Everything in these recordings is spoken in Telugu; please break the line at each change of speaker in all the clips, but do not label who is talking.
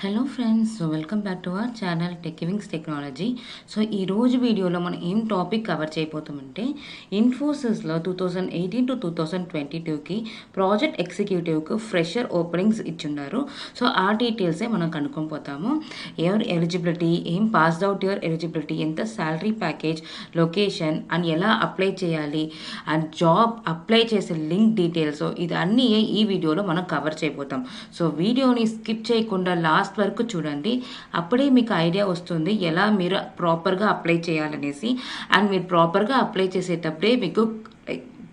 Hello friends, welcome back to our channel Techwings technology. So ఈరోజు వీడియోలో మనం ఏం టాపిక్ కవర్ చేయబోతామంటే ఇన్ఫోసిస్లో 2018 to 2022కి ప్రాజెక్ట్ ఎగ్జిక్యూటివ్కు ఫ్రెషర్ ఓపెనింగ్స్ ఇచ్చున్నారు. సో ఆ డీటెయిల్సే మనం కనుక్కొని పోతాము. ఎవర్ ఎలిజిబిలిటీ, ఏం పాస్డ్ అవుట్ యువర్ ఎలిజిబిలిటీ, ఎంత శాలరీ ప్యాకేజ్, లొకేషన్ అండ్ ఎలా అప్లై చేయాలి అండ్ జాబ్ అప్లై చేసే లింక్ డీటెయిల్స్, ఇది అన్నీ ఈ వీడియోలో మనం కవర్ చేయబోతాం. సో వీడియోని స్కిప్ చేయకుండా లాస్ట్ వరకు చూడండి. అప్పుడే మీకు ఐడియా వస్తుంది ఎలా మీరు ప్రాపర్గా అప్లై చేయాలనేసి. అండ్ మీరు ప్రాపర్గా అప్లై చేసేటప్పుడే మీకు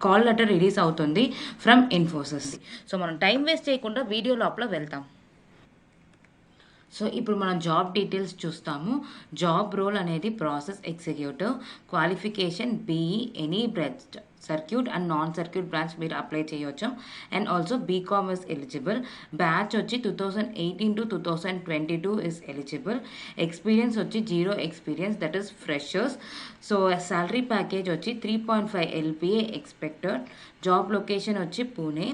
కాల్ లెటర్ రిలీజ్ అవుతుంది ఫ్రమ్ ఇన్ఫోసిస్. సో మనం టైం వేస్ట్ చేయకుండా వీడియో లోపల వెళ్తాం. సో ఇప్పుడు మనం జాబ్ డీటెయిల్స్ చూస్తాము. జాబ్ రోల్ అనేది process executive, qualification BE any branch, circuit and non circuit branch మీరు అప్లై చేయవచ్చు. And also BCom is eligible. Batch వచ్చి 2018 to 2022 ఇస్ ఎలిజిబుల్. ఎక్స్పీరియన్స్ వచ్చి 0 experience, that is freshers. So salary package వచ్చి 3.5 LPA ఎక్స్పెక్టెడ్. జాబ్ లొకేషన్ వచ్చి Pune.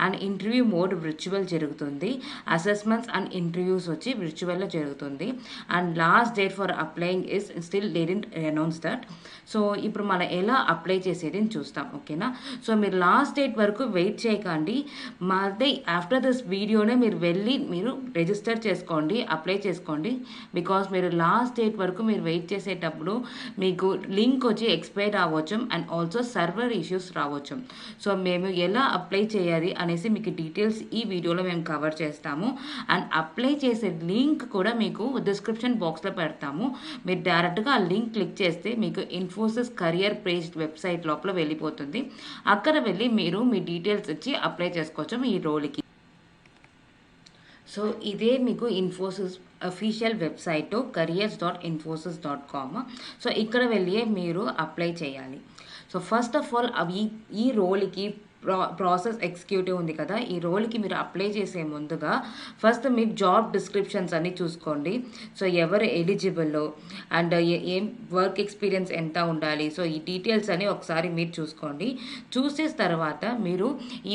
And interview mode virtual జరుగుతుంది. అసెస్మెంట్స్ అండ్ ఇంటర్వ్యూస్ వచ్చి విర్చువల్లో జరుగుతుంది. And last date for applying is still they didn't announce that. So ఇప్పుడు మనం ఎలా అప్లై చేసేది చూస్తాం, ఓకేనా. సో మీరు లాస్ట్ డేట్ వరకు వెయిట్ చేయకండి. మాది ఆఫ్టర్ దిస్ వీడియోనే మీరు వెళ్ళి మీరు రిజిస్టర్ చేసుకోండి, అప్లై చేసుకోండి. బికాస్ మీరు లాస్ట్ డేట్ వరకు మీరు వెయిట్ చేసేటప్పుడు మీకు లింక్ వచ్చి ఎక్స్పైర్ అవ్వచ్చు అండ్ ఆల్సో సర్వర్ ఇష్యూస్ రావచ్చు. సో మేము ఎలా అప్లై చేయాలి అనేసి మీకు డీటెయిల్స్ ఈ వీడియోలో మేము కవర్ చేస్తాము. అండ్ అప్లై చేసే లింక్ కూడా మీకు డిస్క్రిప్షన్ బాక్స్లో పెడతాము. మీరు డైరెక్ట్గా ఆ లింక్ క్లిక్ చేస్తే మీకు ఇన్ఫోసిస్ కెరియర్ పేజ్ వెబ్సైట్ లోపల వెళ్ళిపోతుంది. అక్కడ వెళ్ళి మీరు మీ డీటెయిల్స్ ఇచ్చి అప్లై చేసుకోవచ్చు మీ రోల్కి. సో ఇదే మీకు Infosys official website careers.infosys.com. So ఇక్కడ వెళ్ళి మీరు అప్లై చేయాలి. సో ఫస్ట్ ఆఫ్ ఆల్ ఈ రోల్కి ప్రాసెస్ ఎగ్జిక్యూటివ్ ఉంది కదా, ఈ రోల్కి మీరు అప్లై చేసే ముందుగా ఫస్ట్ మీరు జాబ్ డిస్క్రిప్షన్స్ అన్ని చూసుకోండి. సో ఎవరు ఎలిజిబుల్ అండ్ ఏం వర్క్ ఎక్స్పీరియన్స్ ఎంత ఉండాలి, సో ఈ డీటెయిల్స్ అని ఒకసారి మీరు చూసుకోండి. చూసే తర్వాత మీరు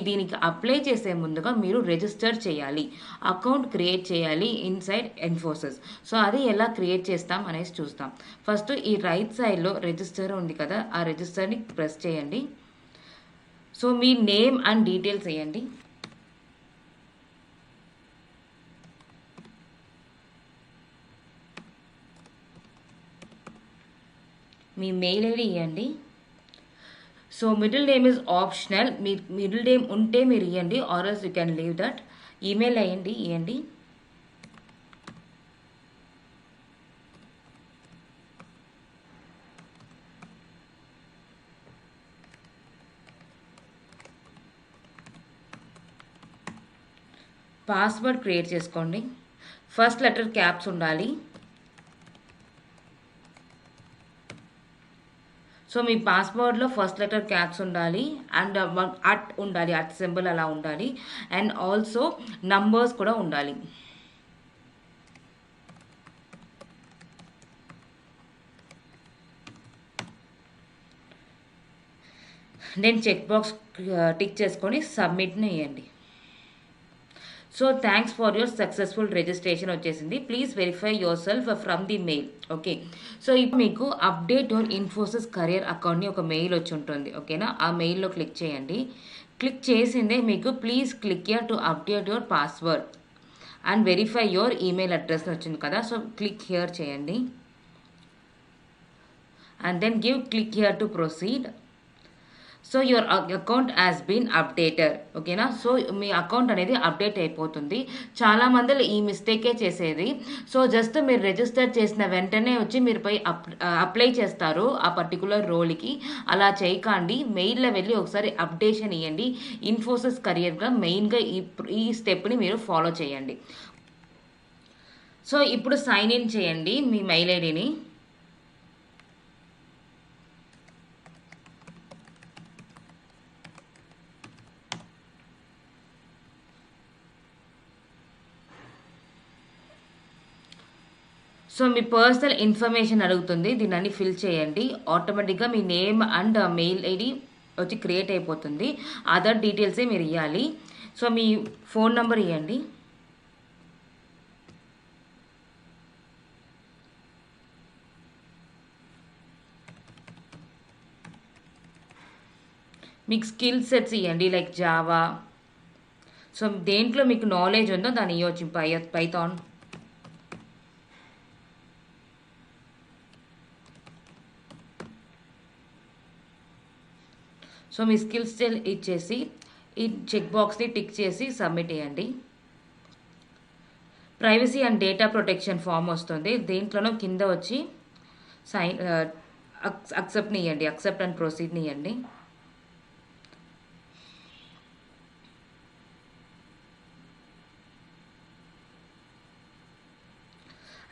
దీనికి అప్లై చేసే ముందుగా మీరు రిజిస్టర్ చేయాలి, అకౌంట్ క్రియేట్ చేయాలి ఇన్సైడ్ ఇన్ఫోసిస్. సో అది ఎలా క్రియేట్ చేస్తాం అనేసి చూస్తాం. ఫస్ట్ ఈ రైట్ సైడ్లో రిజిస్టర్ ఉంది కదా, ఆ రిజిస్టర్ని ప్రెస్ చేయండి. So me name and details వేయండి. మీ మెయిల్ ఐడి ఇవ్వండి. So middle name is optional. Me middle name ఉంటే మీరు ఇవ్వండి, or else you can leave that. Email ఇవ్వండి. పాస్వర్డ్ క్రియేట్ చేసుకోండి. ఫస్ట్ లెటర్ క్యాప్స్ ఉండాలి. సో మీ పాస్వర్డ్లో ఫస్ట్ లెటర్ క్యాప్స్ ఉండాలి అండ్ అట్ ఉండాలి, అట్ సింబల్ అలా ఉండాలి. అండ్ ఆల్సో నంబర్స్ కూడా ఉండాలి. నేను చెక్ బాక్స్ టిక్ చేసుకొని సబ్మిట్ని ఇవ్వండి. So thanks for your successful registration వచ్చేసింది. Please verify yourself from the mail. Okay, so ఇప్పుడు మీకు అప్డేట్ యువర్ ఇన్ఫోసిస్ కెరియర్ అకౌంట్ని ఒక మెయిల్ వచ్చి ఉంటుంది, ఓకేనా. ఆ మెయిల్లో క్లిక్ చేయండి. క్లిక్ చేసిందే మీకు please click here to update your password and verify your email address వచ్చింది కదా. సో క్లిక్ హియర్ చేయండి and then click here to proceed. So your account has been updated, ఓకేనా. సో మీ అకౌంట్ అనేది అప్డేట్ అయిపోతుంది. చాలామంది ఈ మిస్టేకే చేసేది. సో జస్ట్ మీరు రిజిస్టర్ చేసిన వెంటనే వచ్చి మీరు అప్లై చేస్తారు ఆ పర్టికులర్ రోల్కి. అలా చేయకండి. మెయిల్లో వెళ్ళి ఒకసారి అప్డేషన్ ఇవ్వండి. ఇన్ఫోసిస్ కెరియర్గా మెయిన్గా ఈ స్టెప్ని మీరు ఫాలో చేయండి. సో ఇప్పుడు సైన్ ఇన్ చేయండి మీ మెయిల్ ఐడిని. సో మీ పర్సనల్ ఇన్ఫర్మేషన్ అడుగుతుంది, దీన్ని ఫిల్ చేయండి. ఆటోమేటిక్గా మీ నేమ్ అండ్ మెయిల్ ఐడి వచ్చి క్రియేట్ అయిపోతుంది. అదర్ డీటెయిల్సే మీరు ఇవ్వాలి. సో మీ ఫోన్ నెంబర్ ఇవ్వండి. మీకు స్కిల్ సెట్స్ ఇవ్వండి, లైక్ జావా. సో దేంట్లో మీకు నాలెడ్జ్ ఉందో దాన్ని ఇవ్వచ్చు. పైథాన్. సో మీ స్కిల్స్ ఇచ్చేసి ఈ చెక్ బాక్స్ని టిక్ చేసి సబ్మిట్ చేయండి. Privacy and data protection form వస్తుంది. దేంట్లోనో కింద వచ్చి సైన్ అక్సెప్ట్ని ఇవ్వండి, అక్సెప్ట్ అండ్ ప్రొసీడ్ని ఇవ్వండి.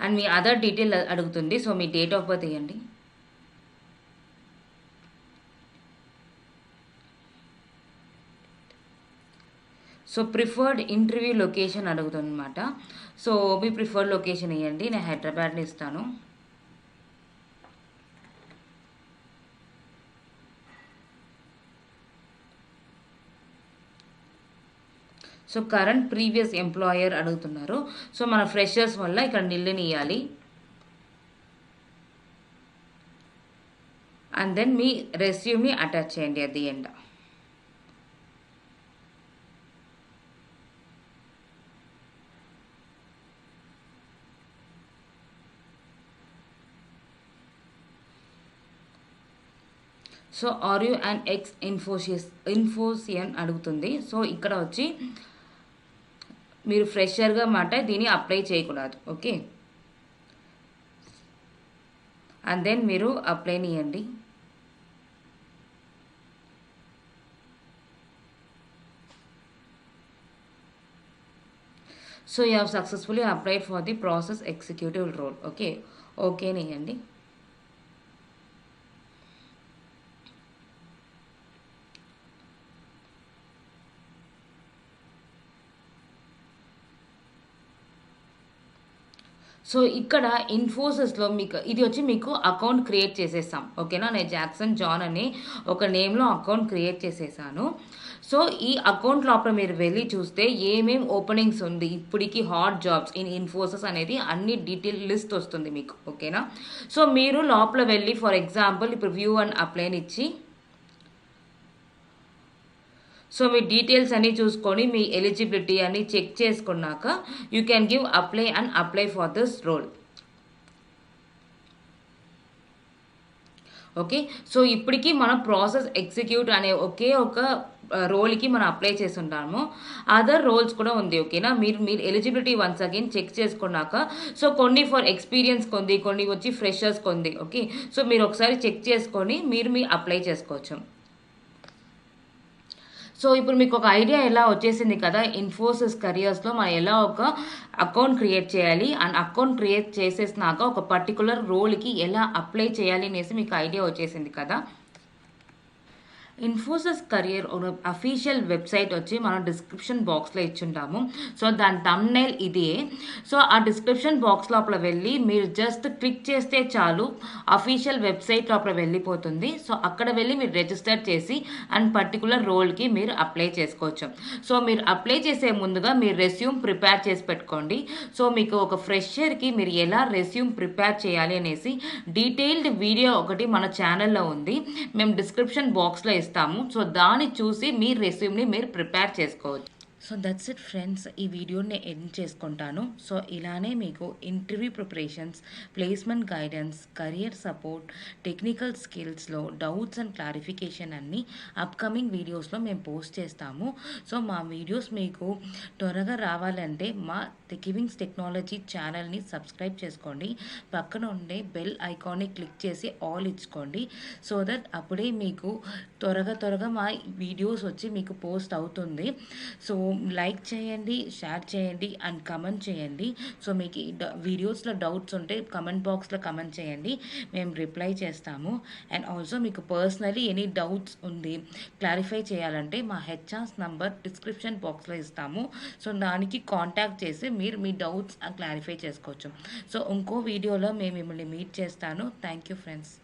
అండ్ మీ అదర్ డీటెయిల్ అడుగుతుంది. So me date of birth ఇవ్వండి. సో ప్రిఫర్డ్ ఇంటర్వ్యూ లొకేషన్ అడుగుతుంది అనమాట. సో మీ ప్రిఫర్డ్ లొకేషన్ ఇవ్వండి. నేను హైదరాబాద్ని ఇస్తాను. సో కరెంట్ ప్రీవియస్ ఎంప్లాయర్ అడుగుతున్నారు. సో మన ఫ్రెషర్స్ వల్ల ఇక్కడ నిల్లుని ఇవ్వాలి. అండ్ దెన్ మీ రెస్యూమ్ని అటాచ్ చేయండి at the end. So are you and ex Infosian అడుగుతుంది. సో ఇక్కడ వచ్చి మీరు ఫ్రెషర్గా మాట దీన్ని అప్లై చేయకూడదు. ఓకే. అండ్ దెన్ మీరు అప్లైని ఇవ్వండి. So you have successfully applied for the process executive role. Okay, ఓకేని ఇవ్వండి. సో ఇక్కడ ఇన్ఫోసిస్లో మీకు ఇది వచ్చి మీకు అకౌంట్ క్రియేట్ చేసేస్తాం. ఓకేనా, నేను జాక్సన్ జాన్ అని ఒక నేమ్లో అకౌంట్ క్రియేట్ చేసేసాను. సో ఈ అకౌంట్ లోపల మీరు వెళ్ళి చూస్తే ఏమేం ఓపెనింగ్స్ ఉంది ఇప్పటికి హాట్ జాబ్స్ ఇన్ ఇన్ఫోసిస్ అనేది అన్ని డీటెయిల్ లిస్ట్ వస్తుంది మీకు. ఓకేనా, సో మీరు లోపల వెళ్ళి ఫర్ ఎగ్జాంపుల్ ఇప్పుడు వ్యూ అండ్ అప్లైని ఇచ్చి సో మీ డీటెయిల్స్ అన్నీ చూసుకొని మీ ఎలిజిబిలిటీ అని చెక్ చేసుకున్నాక you can give apply and apply for this role. Okay, so ఇప్పటికీ మనం ప్రాసెస్ ఎగ్జిక్యూట్ అనే ఒకే ఒక రోల్కి మనం అప్లై చేసి ఉంటాము. అదర్ రోల్స్ కూడా ఉంది. ఓకేనా, మీరు ఎలిజిబిలిటీ వన్స్ అగైన్ చెక్ చేసుకున్నాక సో కొన్ని ఫర్ ఎక్స్పీరియన్స్ కొంది, కొన్ని వచ్చి ఫ్రెషర్స్ కొంది. ఓకే, సో మీరు ఒకసారి చెక్ చేసుకొని మీరు అప్లై చేసుకోవచ్చు. సో ఇప్పుడు మీకు ఒక ఐడియా ఎలా వచ్చేసింది కదా, ఇన్ఫోసిస్ కెరియర్స్లో మనం ఎలా ఒక అకౌంట్ క్రియేట్ చేయాలి అండ్ అకౌంట్ క్రియేట్ చేసేసినాక ఒక పర్టికులర్ రోల్కి ఎలా అప్లై చేయాలి అనేసి మీకు ఐడియా వచ్చేసింది కదా. ఇన్ఫోసిస్ కెరియర్ అఫీషియల్ వెబ్సైట్ వచ్చి మనం డిస్క్రిప్షన్ బాక్స్లో ఇచ్చుంటాము. సో దాని థంబ్నెయిల్ ఇదే. సో ఆ డిస్క్రిప్షన్ బాక్స్ లోపల వెళ్ళి మీరు జస్ట్ క్లిక్ చేస్తే చాలు అఫీషియల్ వెబ్సైట్ లోపల వెళ్ళిపోతుంది. సో అక్కడ వెళ్ళి మీరు రిజిస్టర్ చేసి అండ్ పర్టికులర్ రోల్కి మీరు అప్లై చేసుకోవచ్చు. సో మీరు అప్లై చేసే ముందుగా మీరు రెస్యూమ్ ప్రిపేర్ చేసి పెట్టుకోండి. సో మీకు ఒక ఫ్రెషర్కి మీరు ఎలా రెస్యూమ్ ప్రిపేర్ చేయాలి అనేసి డీటెయిల్డ్ వీడియో ఒకటి మన ఛానల్లో ఉంది. మేము డిస్క్రిప్షన్ బాక్స్లో ఇస్తాము. సో దాన్ని చూసి మీ రెస్యూమ్ని మీరు ప్రిపేర్ చేసుకోవచ్చు. సో దట్స్ ఇట్ ఫ్రెండ్స్, ఈ వీడియోని ఎండ్ చేసుకుంటాను. సో ఇలానే మీకు interview preparations, placement guidance, career support, technical స్కిల్స్లో డౌట్స్ అండ్ క్లారిఫికేషన్ అన్నీ అప్కమింగ్ వీడియోస్లో మేము పోస్ట్ చేస్తాము. సో మా వీడియోస్ మీకు త్వరగా రావాలంటే మా గివింగ్స్ టెక్నాలజీ ఛానల్ని సబ్స్క్రైబ్ చేసుకోండి. పక్కన ఉండే బెల్ ఐకాన్ని క్లిక్ చేసి ఆల్ ఇచ్చుకోండి. సో దట్ అప్పుడే మీకు త్వరగా మా వీడియోస్ వచ్చి మీకు పోస్ట్ అవుతుంది. సో లైక్ చేయండి, షేర్ చేయండి అండ్ కమెంట్ చేయండి. సో మీకు వీడియోస్లో డౌట్స్ ఉంటే కమెంట్ బాక్స్లో కమెంట్ చేయండి, మేము రిప్లై చేస్తాము. అండ్ ఆల్సో మీకు పర్సనలీ ఎనీ డౌట్స్ ఉంది క్లారిఫై చేయాలంటే మా హెచ్ఆర్స్ నంబర్ డిస్క్రిప్షన్ బాక్స్లో ఇస్తాము. సో దానికి కాంటాక్ట్ చేసి మీరు మీ డౌట్స్ క్లారిఫై చేసుకోవచ్చు. సో ఇంకో వీడియోలో మేము మిమ్మల్ని మీట్ చేస్తాను. Thank you friends.